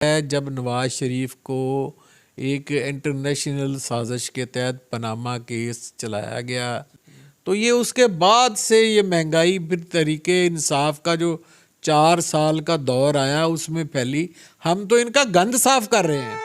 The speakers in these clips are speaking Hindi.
है जब नवाज शरीफ को एक इंटरनेशनल साजिश के तहत पनामा केस चलाया गया, तो ये उसके बाद से ये महंगाई फिर तरीके इंसाफ का जो 4 साल का दौर आया उसमें फैली। हम तो इनका गंद साफ कर रहे हैं।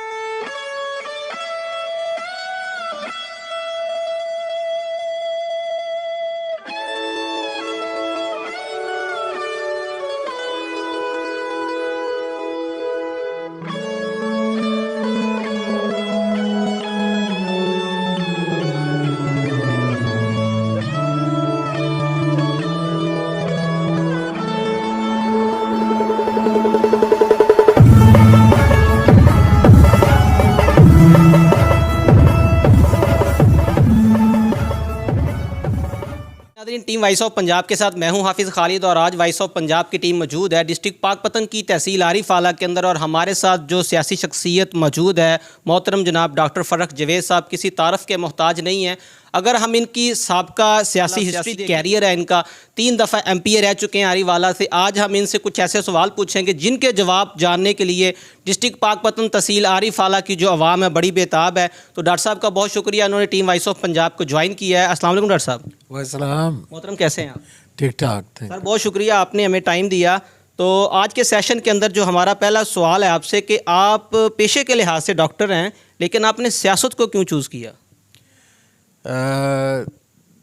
टीम वॉइस ऑफ पंजाब के साथ मैं हूं हाफिज़ खालिद और आज वॉइस ऑफ पंजाब की टीम मौजूद है डिस्ट्रिक्ट पाकपतन की तहसील आरिफ आला के अंदर। और हमारे साथ जो सियासी शख्सियत मौजूद है मोहतरम जनाब डॉक्टर फ़र्रख जवेद साहब किसी तारफ़ के मोहताज नहीं है। अगर हम इनकी साबका सियासी हिस्ट्री कैरियर है, इनका 3 दफ़ा MP रह चुके हैं आरीवाला से। आज हम इनसे कुछ ऐसे सवाल पूछेंगे जिनके जवाब जानने के लिए डिस्ट्रिक्ट पाकपतन तहसील आरिफ आला की जो आवाम है बड़ी बेताब है। तो डॉक्टर साहब का बहुत शुक्रिया, उन्होंने टीम वॉइस ऑफ पंजाब को ज्वाइन किया है। अस्सलाम वालेकुम डॉक्टर साहब। वालेकुम। मोहतरम कैसे हैं आप? ठीक ठाक थे सर, बहुत शुक्रिया आपने हमें टाइम दिया। तो आज के सेशन के अंदर जो हमारा पहला सवाल है आपसे कि आप पेशे के लिहाज से डॉक्टर हैं, लेकिन आपने सियासत को क्यों चूज़ किया?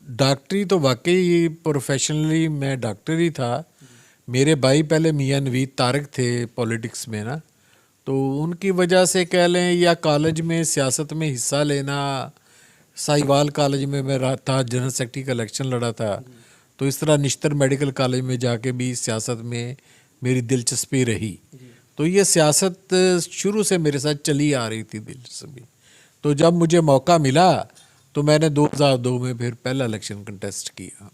डॉक्टरी तो वाकई प्रोफेशनली मैं डॉक्टर ही था। मेरे भाई पहले मियां नवीद तारक थे पॉलिटिक्स में ना, तो उनकी वजह से कह लें या कॉलेज में सियासत में हिस्सा लेना। साहिवाल कॉलेज में मैं रहा था, जनरल सेक्रेटरी का इलेक्शन लड़ा था। तो इस तरह निश्तर मेडिकल कॉलेज में जाके भी सियासत में मेरी दिलचस्पी रही। तो ये सियासत शुरू से मेरे साथ चली आ रही थी दिलचस्पी। तो जब मुझे मौका मिला तो मैंने 2002 में फिर पहला इलेक्शन कंटेस्ट किया।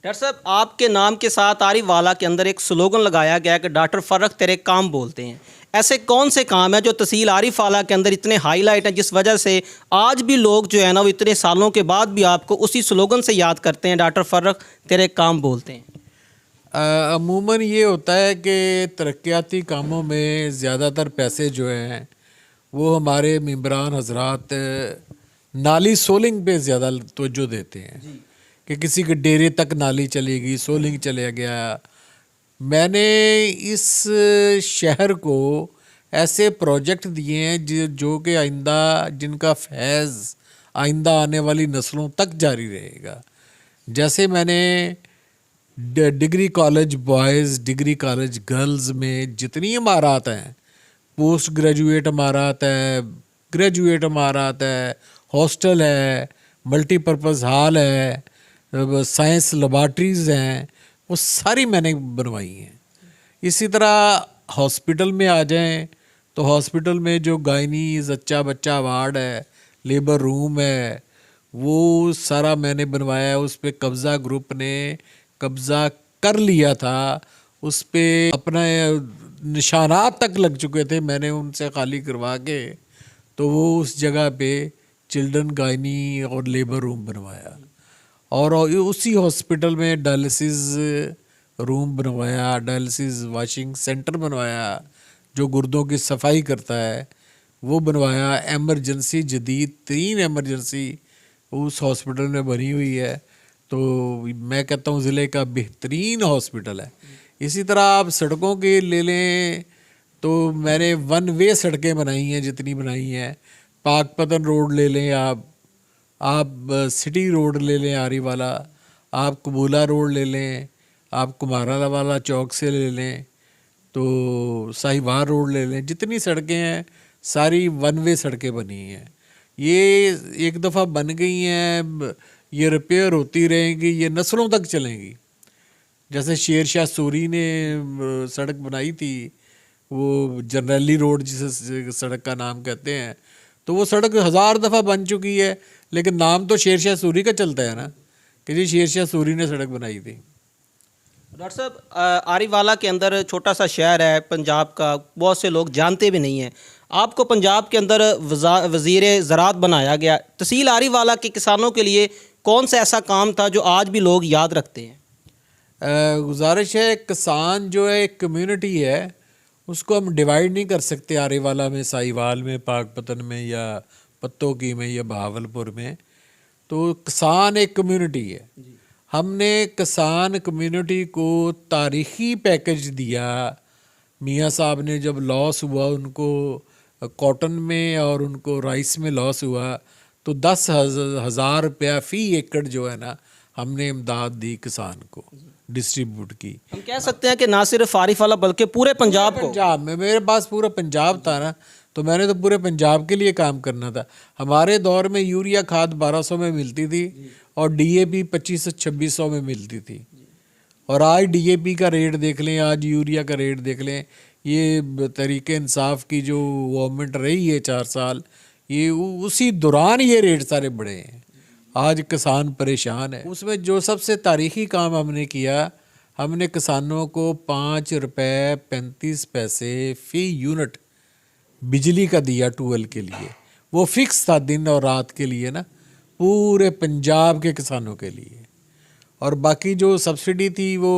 डॉक्टर साहब, आपके नाम के साथ आरीवाला के अंदर एक स्लोगन लगाया गया कि डॉक्टर फ़र्रख तेरे काम बोलते हैं। ऐसे कौन से काम हैं जो तहसील आरिफ आला के अंदर इतने हाईलाइट हैं जिस वजह से आज भी लोग जो है ना वो इतने सालों के बाद भी आपको उसी स्लोगन से याद करते हैं, डॉक्टर फ़र्रख तेरे काम बोलते हैं? अमूमन ये होता है कि तरक्याती कामों में ज़्यादातर पैसे जो हैं वो हमारे मेंबरान हजरात नाली सोलिंग पे ज़्यादा तवज्जो देते हैं कि किसी के डेरे तक नाली चलेगी, सोलिंग चले गया। मैंने इस शहर को ऐसे प्रोजेक्ट दिए हैं जो कि आइंदा जिनका फैज़ आइंदा आने वाली नस्लों तक जारी रहेगा। जैसे मैंने degree college boys, degree college girls में जितनी इमारत हैं, पोस्ट ग्रेजुएट इमारत है, ग्रेजुएट इमारत है, हॉस्टल है, मल्टीपर्पज़ हॉल है, साइंस लेबॉर्ट्रीज़ हैं, वो सारी मैंने बनवाई हैं। इसी तरह हॉस्पिटल में आ जाएं तो हॉस्पिटल में जो गायनी जच्चा बच्चा वार्ड है, लेबर रूम है, वो सारा मैंने बनवाया है। उस पर कब्ज़ा ग्रुप ने कब्ज़ा कर लिया था, उस पर अपना निशानात तक लग चुके थे, मैंने उनसे खाली करवा के तो वो उस जगह पे चिल्ड्रन गायनी और लेबर रूम बनवाया। और उसी हॉस्पिटल में डायलिसिस रूम बनवाया, डायलिसिस वाशिंग सेंटर बनवाया जो गुर्दों की सफाई करता है, वो बनवाया। एमरजेंसी जदीद 3 एमरजेंसी उस हॉस्पिटल में बनी हुई है। तो मैं कहता हूँ ज़िले का बेहतरीन हॉस्पिटल है। इसी तरह आप सड़कों के ले लें तो मैंने 1 वे सड़कें बनाई हैं जितनी बनाई हैं। पाकपतन रोड ले लें, आप सिटी रोड ले लें आरीवाला, आप कबूला रोड ले लें, आप कुमारा वाला चौक से ले लें, तो साहिवाल रोड ले लें, जितनी सड़कें हैं सारी 1 वे सड़कें बनी हैं। ये एक दफ़ा बन गई हैं, ये रिपेयर होती रहेंगी, ये नस्लों तक चलेंगी। जैसे शेर शाह सूरी ने सड़क बनाई थी, वो जर्नैली रोड जिसे सड़क का नाम कहते हैं, तो वो सड़क 1000 दफ़ा बन चुकी है, लेकिन नाम तो शेर शाह सूरी का चलता है ना कि जी शेर शाह सूरी ने सड़क बनाई थी। डॉक्टर साहब, आरीवाला के अंदर छोटा सा शहर है पंजाब का, बहुत से लोग जानते भी नहीं हैं। आपको पंजाब के अंदर वज़ीर ज़राअत बनाया गया। तहसील आरीवाला के किसानों के लिए कौन सा ऐसा काम था जो आज भी लोग याद रखते हैं? गुजारिश है, किसान जो है एक कम्युनिटी है, उसको हम डिवाइड नहीं कर सकते आरेवाला में, साहिवाल में, पाकपतन में या पत्तोकी में या बहावलपुर में। तो किसान एक कम्युनिटी है। हमने किसान कम्युनिटी को तारीखी पैकेज दिया। मियाँ साहब ने जब लॉस हुआ उनको कॉटन में और उनको राइस में लॉस हुआ, तो 10,000 रुपया फ़ी एकड़ जो है ना हमने इमदाद दी किसान को, डिस्ट्रीब्यूट की। हम कह सकते हैं कि ना सिर्फ आरिफाला बल्कि पूरे पंजाब को। पंजाब में, मेरे पास पूरा पंजाब था ना, तो मैंने तो पूरे पंजाब के लिए काम करना था। हमारे दौर में यूरिया खाद 1200 में मिलती थी और डीएपी 2500-2600 में मिलती थी। और आज डीएपी का रेट देख लें, आज यूरिया का रेट देख लें। ये तरीके इंसाफ की जो गवर्नमेंट रही है 4 साल, ये उसी दौरान ये रेट सारे बढ़े हैं। आज किसान परेशान है। उसमें जो सबसे तारीखी काम हमने किया, हमने किसानों को 5 रुपये 35 पैसे फ़ी यूनिट बिजली का दिया ट्यूबवेल के लिए। वो फिक्स था दिन और रात के लिए ना, पूरे पंजाब के किसानों के लिए। और बाकी जो सब्सिडी थी वो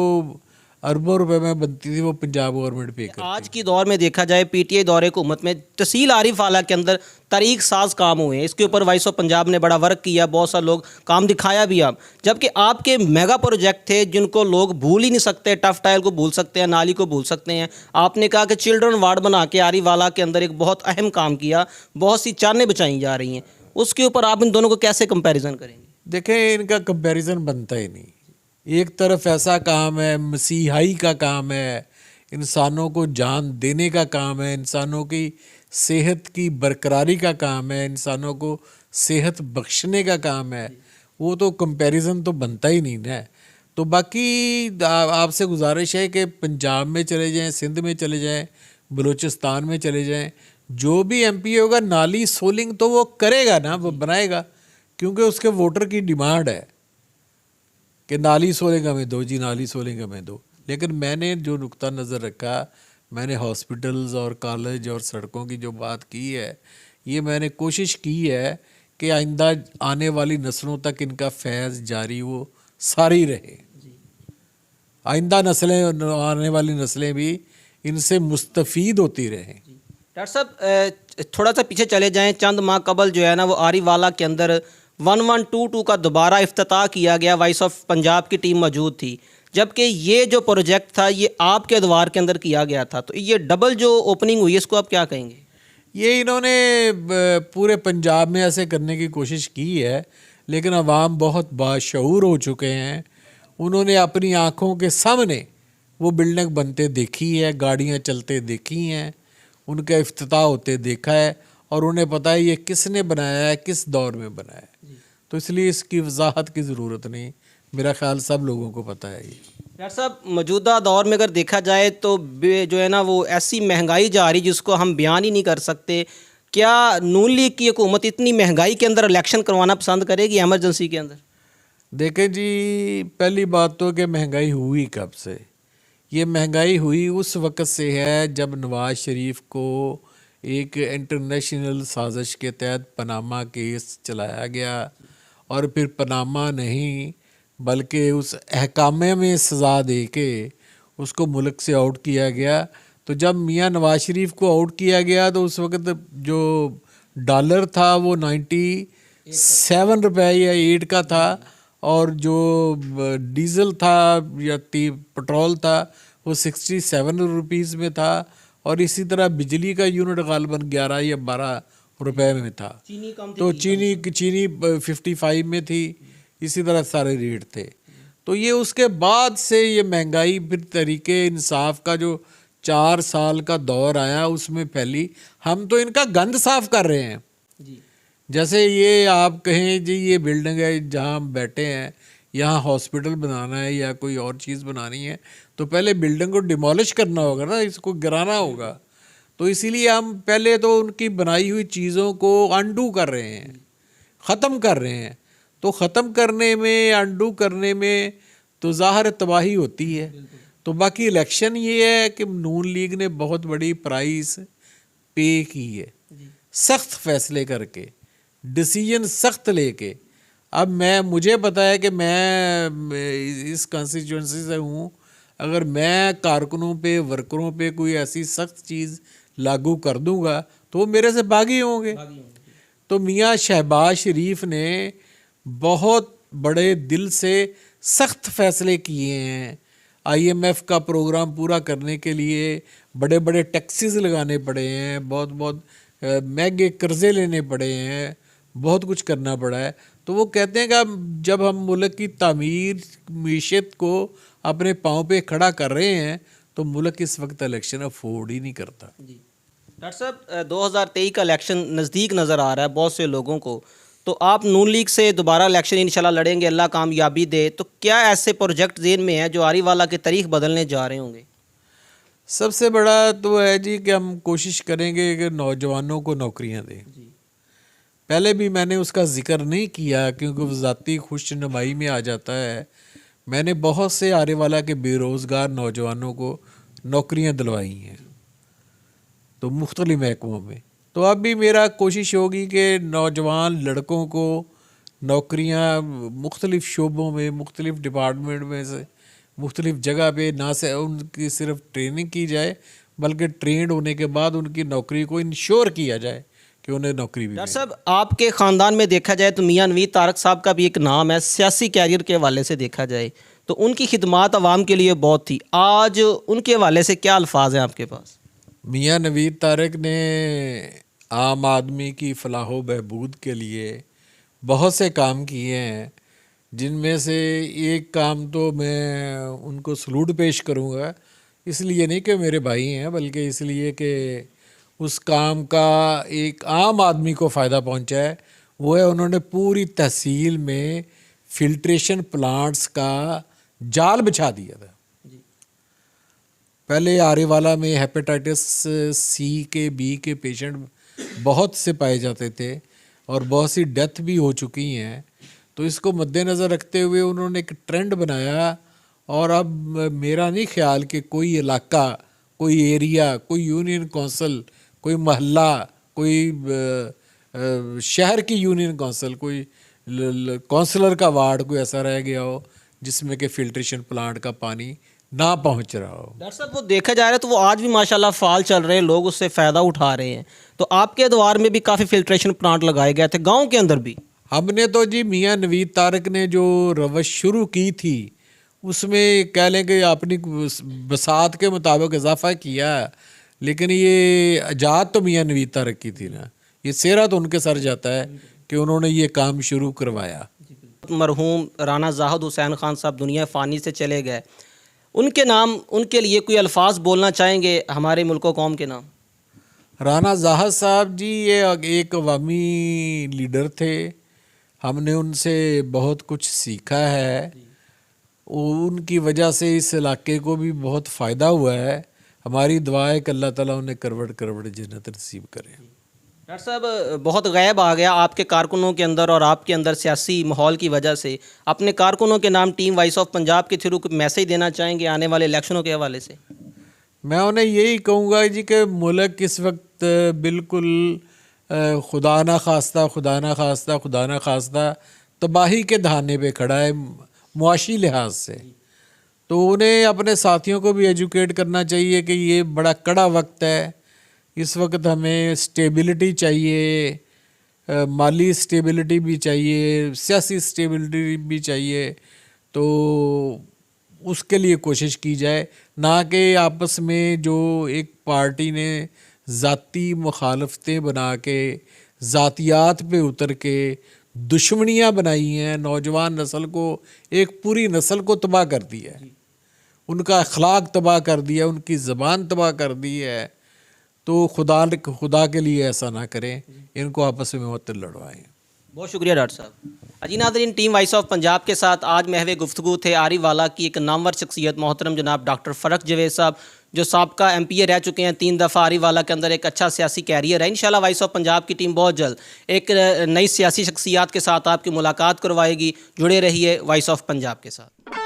अरबों रुपए में बनती थी, वो पंजाब गवर्नमेंट पे करती। आज की दौर में देखा जाए पीटीआई दौरे हुकूमत में तहसील आरिफाला के अंदर तरीक साज काम हुए हैं। इसके ऊपर वॉइस ऑफ पंजाब ने बड़ा वर्क किया, बहुत सारे लोग काम दिखाया भी आप। जबकि आपके मेगा प्रोजेक्ट थे जिनको लोग भूल ही नहीं सकते, टफ टाइल को भूल सकते हैं, नाली को भूल सकते हैं। आपने कहा कि चिल्ड्रन वार्ड बना के आरिफाला के अंदर एक बहुत अहम काम किया, बहुत सी जानें बचाई जा रही हैं। उसके ऊपर आप इन दोनों को कैसे कंपैरिजन करेंगे? देखें, इनका कंपैरिजन बनता ही नहीं। एक तरफ ऐसा काम है, मसीहाई का काम है, इंसानों को जान देने का काम है, इंसानों की सेहत की बरकरारी का काम है, इंसानों को सेहत बख्शने का काम है। वो तो कंपैरिजन तो बनता ही नहीं ना। तो बाकी आपसे गुजारिश है कि पंजाब में चले जाएं, सिंध में चले जाएं, बलूचिस्तान में चले जाएं, जो भी एमपी होगा नाली सोलिंग तो वो करेगा ना, वो बनाएगा, क्योंकि उसके वोटर की डिमांड है कि नाली सोलिंग हमें दो जी, नाली सोलिंग हमें दो। लेकिन मैंने जो नुक्ता नज़र रखा, मैंने हॉस्पिटल्स और कॉलेज और सड़कों की जो बात की है, ये मैंने कोशिश की है कि आइंदा आने वाली नस्लों तक इनका फैज़ जारी वो सारी रहे। आइंदा नस्लें, आने वाली नस्लें भी इनसे मुस्तफ़ीद होती रहें। डॉक्टर साहब थोड़ा सा पीछे चले जाएं, चंद माह कबल जो है ना वो आरिवाला के अंदर 1122 का दोबारा इफ्तिताह किया गया। वॉइस ऑफ पंजाब की टीम मौजूद थी, जबकि ये जो प्रोजेक्ट था ये आपके अदवार के अंदर किया गया था। तो ये डबल जो ओपनिंग हुई इसको आप क्या कहेंगे? ये इन्होंने पूरे पंजाब में ऐसे करने की कोशिश की है, लेकिन अवाम बहुत बाशऊर हो चुके हैं। उन्होंने अपनी आँखों के सामने वो बिल्डिंग बनते देखी है, गाड़ियाँ चलते देखी हैं, उनका इफ्तिताह होते देखा है, और उन्हें पता है ये किसने बनाया है, किस दौर में बनाया है। तो इसलिए इसकी वजाहत की ज़रूरत नहीं, मेरा ख्याल सब लोगों को पता है। ये डॉक्टर साहब मौजूदा दौर में अगर देखा जाए तो जो है ना वो ऐसी महंगाई जा रही जिसको हम बयान ही नहीं कर सकते। क्या नून लीग की हुकूमत इतनी महंगाई के अंदर इलेक्शन करवाना पसंद करेगी एमरजेंसी के अंदर? देखें जी, पहली बात तो कि महंगाई हुई कब से? ये महंगाई हुई उस वक़्त से है जब नवाज़ शरीफ को एक इंटरनेशनल साजिश के तहत पनामा केस चलाया गया, और फिर पनामा नहीं बल्कि उस अहकामे में सज़ा दे के उसको मुल्क से आउट किया गया। तो जब मियाँ नवाज शरीफ को आउट किया गया तो उस वक़्त जो डॉलर था वो 97 रुपये या 8 का था, और जो डीज़ल था या पेट्रोल था वो 67 रुपीज़ में था, और इसी तरह बिजली का यूनिट गालबन 11 या 12 रुपए में था। तो चीनी 55 में थी, इसी तरह सारे रेट थे। तो ये उसके बाद से ये महंगाई फिर तरीके इंसाफ का जो 4 साल का दौर आया उसमें फैली। हम तो इनका गंद साफ कर रहे हैं जी। जैसे ये आप कहें जी ये बिल्डिंग है जहाँ हम बैठे हैं, यहाँ हॉस्पिटल बनाना है या कोई और चीज़ बनानी है, तो पहले बिल्डिंग को डिमोलिश करना होगा ना, इसको गिराना होगा। तो इसीलिए हम पहले तो उनकी बनाई हुई चीज़ों को अनडू कर रहे हैं, ख़त्म कर रहे हैं। तो ख़त्म करने में, अनडू करने में तो ज़ाहिर तबाही होती है। तो बाकी इलेक्शन ये है कि नून लीग ने बहुत बड़ी प्राइस पे की है, सख्त फैसले करके, डिसीजन सख्त लेके। अब मुझे पता है कि मैं इस कॉन्स्टिट्यूंसी से हूँ, अगर मैं कारकुनों पे, वर्करों पे कोई ऐसी सख्त चीज़ लागू कर दूंगा तो वो मेरे से बागी होंगे। तो मियाँ शहबाज शरीफ ने बहुत बड़े दिल से सख्त फैसले किए हैं। आईएमएफ का प्रोग्राम पूरा करने के लिए बड़े बड़े टैक्सेस लगाने पड़े हैं, बहुत बहुत महंगे कर्जे लेने पड़े हैं, बहुत कुछ करना पड़ा है। तो वो कहते हैं कि जब हम मुल्क की तामीर मीशत को अपने पाँव पे खड़ा कर रहे हैं तो मुल्क इस वक्त इलेक्शन अफोर्ड ही नहीं करता। जी डॉक्टर साहब, 2023 का इलेक्शन नज़दीक नज़र आ रहा है बहुत से लोगों को, तो आप नून लीग से दोबारा इलेक्शन इंशाल्लाह लड़ेंगे, अल्लाह कामयाबी दे, तो क्या ऐसे प्रोजेक्ट जेन में हैं जो आरीवाला की तारीख बदलने जा रहे होंगे? सबसे बड़ा तो है जी कि हम कोशिश करेंगे कि नौजवानों को नौकरियां दें। पहले भी मैंने उसका जिक्र नहीं किया क्योंकि वो ज़ाती खुश नुमाई में आ जाता है। मैंने बहुत से आरेवाला के बेरोज़गार नौजवानों को नौकरियां दिलवाई हैं तो मुख्तलिफ महकमों में। तो अब भी मेरा कोशिश होगी कि नौजवान लड़कों को नौकरियां मुख्तलिफ शोबों में, मुख्तलिफ डिपार्टमेंट में से मुख्तलिफ जगह पे ना से उनकी सिर्फ ट्रेनिंग की जाए बल्कि ट्रेंड होने के बाद उनकी नौकरी को इंश्योर किया जाए कि उन्हें नौकरी भी डॉक्टर साहब, आपके ख़ानदान में देखा जाए तो मियाँ नवीद तारक साहब का भी एक नाम है, सियासी कैरियर के हवाले से देखा जाए तो उनकी खिदमात आवाम के लिए बहुत थी। आज उनके हवाले से क्या अल्फाज हैं आपके पास? मियाँ नवीद तारक ने आम आदमी की फलाह व बहबूद के लिए बहुत से काम किए हैं, जिनमें से एक काम तो मैं उनको सलूट पेश करूंगा, इसलिए नहीं कि मेरे भाई हैं बल्कि इसलिए कि उस काम का एक आम आदमी को फ़ायदा पहुंचा है। वो है उन्होंने पूरी तहसील में फिल्ट्रेशन प्लांट्स का जाल बिछा दिया था। पहले आरेवाला में हेपेटाइटिस सी के, बी के पेशेंट बहुत से पाए जाते थे और बहुत सी डेथ भी हो चुकी हैं। तो इसको मद्देनज़र रखते हुए उन्होंने एक ट्रेंड बनाया और अब मेरा नहीं ख्याल कि कोई इलाका, कोई एरिया, कोई यूनियन कौंसिल, कोई महल्ला, कोई शहर की यूनियन कौंसिल, कोई कौंसलर का वार्ड कोई ऐसा रह गया हो जिसमें कि फिल्ट्रेशन प्लांट का पानी ना पहुंच रहा हो। डॉक्टर साहब, वो देखा जा रहा है तो वो आज भी माशाल्लाह फाल चल रहे हैं, लोग उससे फ़ायदा उठा रहे हैं। तो आपके द्वार में भी काफ़ी फिल्ट्रेशन प्लांट लगाए गए थे, गाँव के अंदर भी। हमने तो जी मियाँ नवीद तारक ने जो रवश शुरू की थी उसमें कह लें कि अपनी बसात के मुताबिक इजाफा किया, लेकिन ये इजाद तो मियाँ नवीद तारक की थी ना, ये सेहरा तो उनके सर जाता है कि उन्होंने ये काम शुरू करवाया। मरहूम राना जाहिद हुसैन खान साहब दुनिया फ़ानी से चले गए, उनके नाम, उनके लिए कोई अल्फाज बोलना चाहेंगे हमारे मुल्क व कौम के नाम? राना जाहिद साहब जी ये एक अवामी लीडर थे, हमने उनसे बहुत कुछ सीखा है, उनकी वजह से इस इलाके को भी बहुत फ़ायदा हुआ है। हमारी दुआ है कि अल्लाह ताला उन्हें करवट करवट जन्नत नसीब करे। डॉक्टर साहब, बहुत गैब आ गया आपके कारकुनों के अंदर और आपके अंदर सियासी माहौल की वजह से, अपने कारकुनों के नाम टीम वॉइस ऑफ पंजाब के थ्रू मैसेज देना चाहेंगे आने वाले इलेक्शनों के हवाले से? मैं उन्हें यही कहूँगा जी कि मुल्क इस वक्त बिल्कुल खुदा ना खास्ता तबाही के दहाने पे खड़ा है मुआशी लिहाज से। तो उन्हें अपने साथियों को भी एजुकेट करना चाहिए कि ये बड़ा कड़ा वक्त है, इस वक्त हमें स्टेबिलिटी चाहिए, माली स्टेबिलिटी भी चाहिए, सियासी स्टेबिलिटी भी चाहिए। तो उसके लिए कोशिश की जाए, ना कि आपस में जो एक पार्टी ने ज़ाती मुखालफतें बना के, ज़ातियात पे उतर के दुश्मनियाँ बनाई हैं, नौजवान नस्ल को, एक पूरी नस्ल को तबाह कर दिया है, उनका अखलाक तबाह कर दिया, उनकी ज़बान तबाह कर दी है। तो खुदा के लिए ऐसा ना करें, इनको आपस में मत लड़वाएं। बहुत शुक्रिया डॉक्टर साहब। अजी नाज़रीन, टीम वॉइस ऑफ पंजाब के साथ आज महवे गुफ्तगू थे आरीवाला की एक नामवर शख्सियत मोहतरम जनाब डॉक्टर फ़रक जवेद साहब, जो साबका MP रह चुके हैं, 3 दफ़ा आरीवाला के अंदर एक अच्छा सियासी कैरियर है। इंशाल्लाह वॉइस ऑफ पंजाब की टीम बहुत जल्द एक नई सियासी शख्सियात के साथ आपकी मुलाकात करवाएगी। जुड़े रहिए वॉइस ऑफ पंजाब के साथ।